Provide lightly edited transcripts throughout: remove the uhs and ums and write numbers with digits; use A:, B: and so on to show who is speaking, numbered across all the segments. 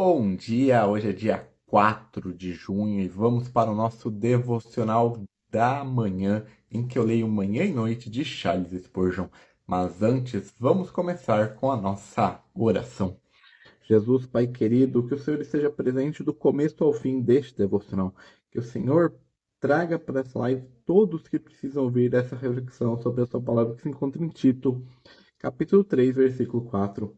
A: Bom dia, hoje é dia 4 de junho e vamos para o nosso devocional da manhã, em que eu leio Manhã e Noite de Charles Spurgeon. Mas antes, vamos começar com a nossa oração. Jesus, Pai querido, que o Senhor esteja presente do começo ao fim deste devocional. Que o Senhor traga para essa live todos que precisam ouvir essa reflexão sobre a sua palavra que se encontra em Tito, capítulo 3, versículo 4.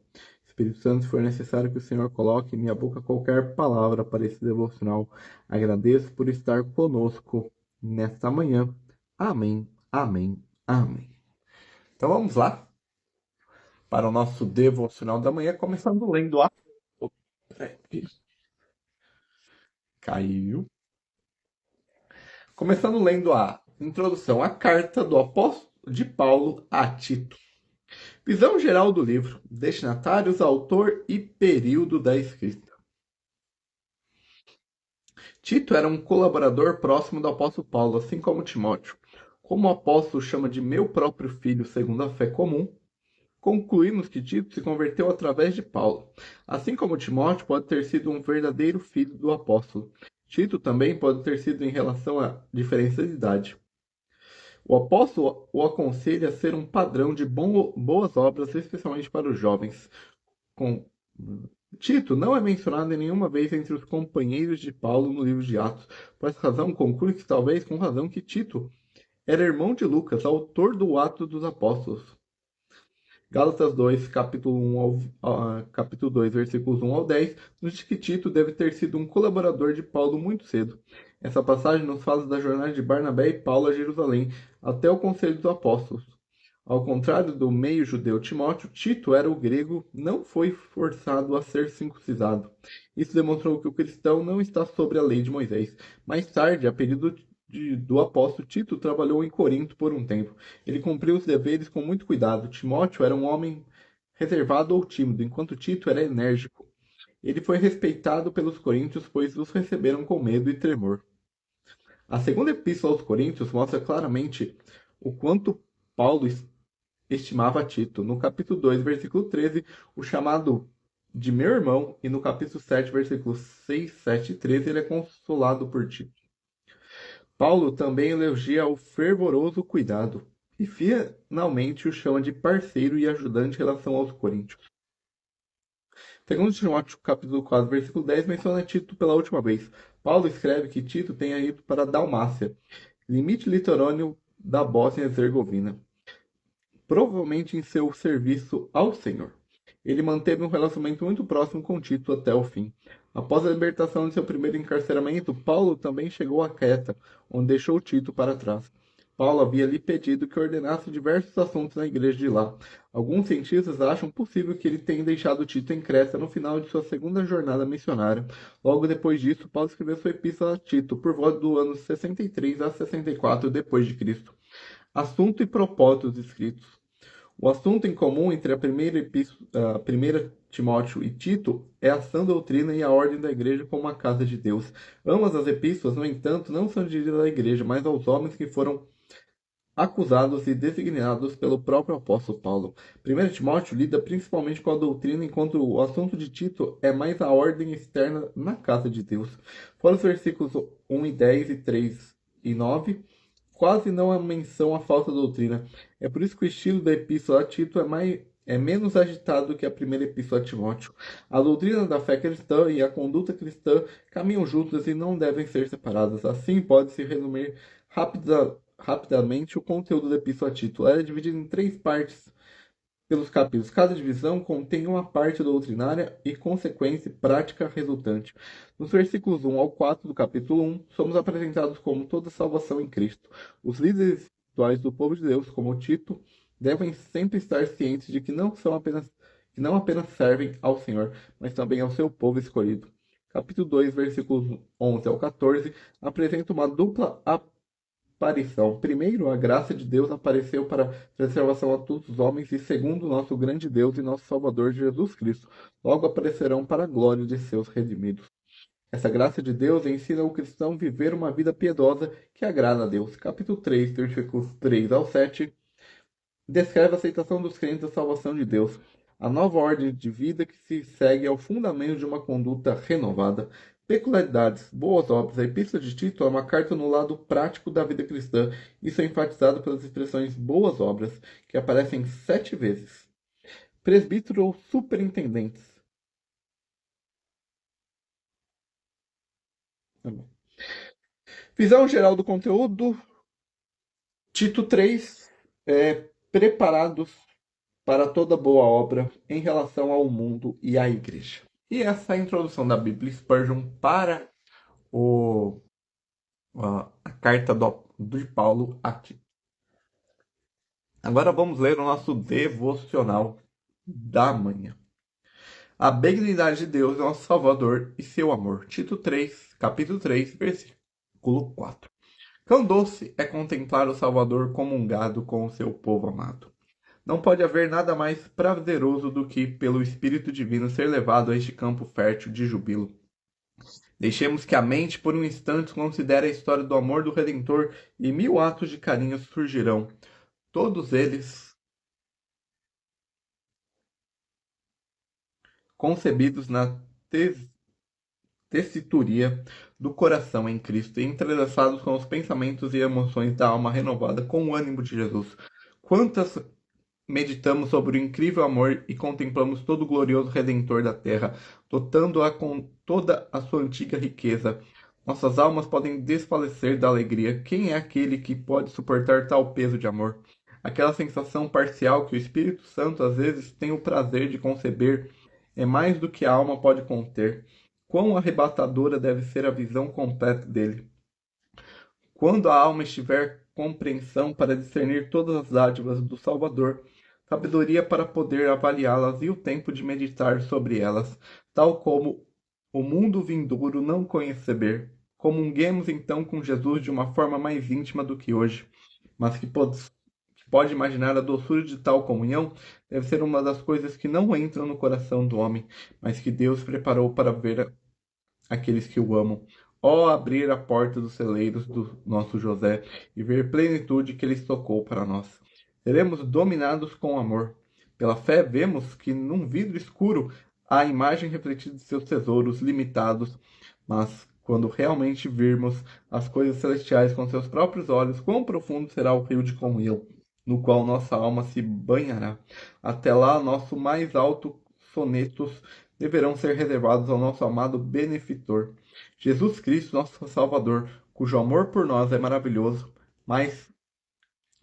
A: Espírito Santo, se for necessário que o Senhor coloque em minha boca qualquer palavra para esse devocional, agradeço por estar conosco nesta manhã. Amém, amém, amém. Então vamos lá para o nosso devocional da manhã, começando lendo a. Caiu. Começando lendo a introdução à carta do apóstolo de Paulo a Tito. Visão geral do livro, destinatários, autor e período da escrita. Tito era um colaborador próximo do apóstolo Paulo, assim como Timóteo. Como o apóstolo chama de meu próprio filho segundo a fé comum, concluímos que Tito se converteu através de Paulo. Assim como Timóteo pode ter sido um verdadeiro filho do apóstolo, Tito também pode ter sido em relação à diferença de idade. O apóstolo o aconselha a ser um padrão de boas obras, especialmente para os jovens. Com Tito não é mencionado em nenhuma vez entre os companheiros de Paulo no livro de Atos. Por essa razão, conclui que talvez com razão que Tito era irmão de Lucas, autor do Atos dos Apóstolos. Gálatas 2, capítulo 2, versículos 1 ao 10, nos diz que Tito deve ter sido um colaborador de Paulo muito cedo. Essa passagem nos fala da jornada de Barnabé e Paulo a Jerusalém, até o Conselho dos Apóstolos. Ao contrário do meio-judeu Timóteo, Tito era o grego, não foi forçado a ser circuncisado. Isso demonstrou que o cristão não está sobre a lei de Moisés. Mais tarde, a pedido do apóstolo, Tito trabalhou em Corinto por um tempo. Ele cumpriu os deveres com muito cuidado. Timóteo era um homem reservado ou tímido, enquanto Tito era enérgico. Ele foi respeitado pelos coríntios, pois os receberam com medo e tremor. A segunda epístola aos Coríntios mostra claramente o quanto Paulo estimava Tito. No capítulo 2, versículo 13, o chamado de meu irmão, e no capítulo 7, versículos 6, 7 e 13, ele é consolado por Tito. Paulo também elogia o fervoroso cuidado e finalmente o chama de parceiro e ajudante em relação aos coríntios. Segundo Timóteo, capítulo 4, versículo 10, menciona Tito pela última vez. Paulo escreve que Tito tenha ido para a Dalmácia, limite litorâneo da Bósnia e Herzegovina, provavelmente em seu serviço ao Senhor. Ele manteve um relacionamento muito próximo com Tito até o fim. Após a libertação de seu primeiro encarceramento, Paulo também chegou a Creta, onde deixou Tito para trás. Paulo havia lhe pedido que ordenasse diversos assuntos na igreja de lá. Alguns cientistas acham possível que ele tenha deixado Tito em Creta no final de sua segunda jornada missionária. Logo depois disso, Paulo escreveu sua epístola a Tito, por volta do ano 63 a 64 depois de Cristo. Assunto e propósitos escritos. O assunto em comum entre a primeira Timóteo e Tito é a sã doutrina e a ordem da igreja como a casa de Deus. Ambas as epístolas, no entanto, não são dirigidas à igreja, mas aos homens que foram acusados e designados pelo próprio apóstolo Paulo. 1 Timóteo lida principalmente com a doutrina, enquanto o assunto de Tito é mais a ordem externa na casa de Deus. Fora os versículos 1 e 10 e 3 e 9, quase não há menção à falsa doutrina. É por isso que o estilo da epístola a Tito é menos agitado que a primeira epístola a Timóteo. A doutrina da fé cristã e a conduta cristã caminham juntas e não devem ser separadas. Assim, pode-se resumir rapidamente o conteúdo da epístola a Tito. Ela é dividida em três partes pelos capítulos. Cada divisão contém uma parte doutrinária e consequência prática resultante. Nos versículos 1 ao 4 do capítulo 1, somos apresentados como toda salvação em Cristo. Os líderes espirituais do povo de Deus, como Tito, devem sempre estar cientes de que não apenas servem ao Senhor, mas também ao seu povo escolhido. Capítulo 2, versículos 11 ao 14, apresenta uma dupla aparição. Primeiro, a graça de Deus apareceu para trazer salvação a todos os homens, e segundo, nosso grande Deus e nosso Salvador Jesus Cristo, logo aparecerão para a glória de seus redimidos. Essa graça de Deus ensina o cristão a viver uma vida piedosa que agrada a Deus. Capítulo 3, versículos 3 ao 7, descreve a aceitação dos crentes da salvação de Deus. A nova ordem de vida que se segue é o fundamento de uma conduta renovada. Peculiaridades, boas obras. A Epístola de Tito é uma carta no lado prático da vida cristã. Isso é enfatizado pelas expressões boas obras, que aparecem 7 vezes. Presbítero ou superintendentes. Tá bom. Visão geral do conteúdo. Tito 3. Preparados para toda boa obra em relação ao mundo e à igreja. E essa é a introdução da Bíblia Spurgeon para a carta de Paulo a Tito. Agora vamos ler o nosso devocional da manhã. A benignidade de Deus, nosso Salvador, e seu amor. Tito 3, capítulo 3, versículo 4. Quão doce é contemplar o Salvador comungado com o seu povo amado. Não pode haver nada mais prazeroso do que, pelo Espírito Divino, ser levado a este campo fértil de jubilo. Deixemos que a mente, por um instante, considere a história do amor do Redentor e 1000 atos de carinho surgirão. Todos eles concebidos na tessituria do coração em Cristo e entrelaçados com os pensamentos e emoções da alma renovada com o ânimo de Jesus. Quantas meditamos sobre o incrível amor e contemplamos todo o glorioso Redentor da terra, dotando-a com toda a sua antiga riqueza. Nossas almas podem desfalecer da alegria. Quem é aquele que pode suportar tal peso de amor? Aquela sensação parcial que o Espírito Santo às vezes tem o prazer de conceber é mais do que a alma pode conter. Quão arrebatadora deve ser a visão completa dele. Quando a alma estiver compreensão para discernir todas as dádivas do Salvador, sabedoria para poder avaliá-las e o tempo de meditar sobre elas, tal como o mundo vindouro não conhecer. Comunguemos então com Jesus de uma forma mais íntima do que hoje, mas que pode imaginar a doçura de tal comunhão deve ser uma das coisas que não entram no coração do homem, mas que Deus preparou para ver aqueles que o amam. Ó, abrir a porta dos celeiros do nosso José e ver plenitude que ele estocou para nós. Seremos dominados com amor. Pela fé, vemos que num vidro escuro há a imagem refletida de seus tesouros limitados, mas quando realmente virmos as coisas celestiais com seus próprios olhos, quão profundo será o rio de comunhão, no qual nossa alma se banhará. Até lá, nosso mais alto sonetos deverão ser reservados ao nosso amado benefeitor, Jesus Cristo, nosso Salvador, cujo amor por nós é maravilhoso, mais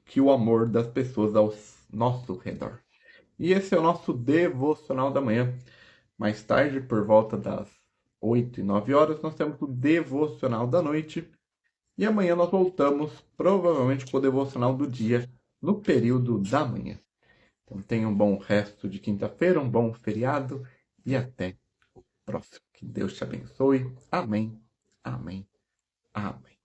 A: que o amor das pessoas ao nosso redor. E esse é o nosso devocional da manhã. Mais tarde, por volta das 8 e 9 horas, nós temos o devocional da noite. E amanhã nós voltamos, provavelmente, com o devocional do dia, no período da manhã. Então tenha um bom resto de quinta-feira, um bom feriado e até o próximo. Que Deus te abençoe. Amém. Amém. Amém.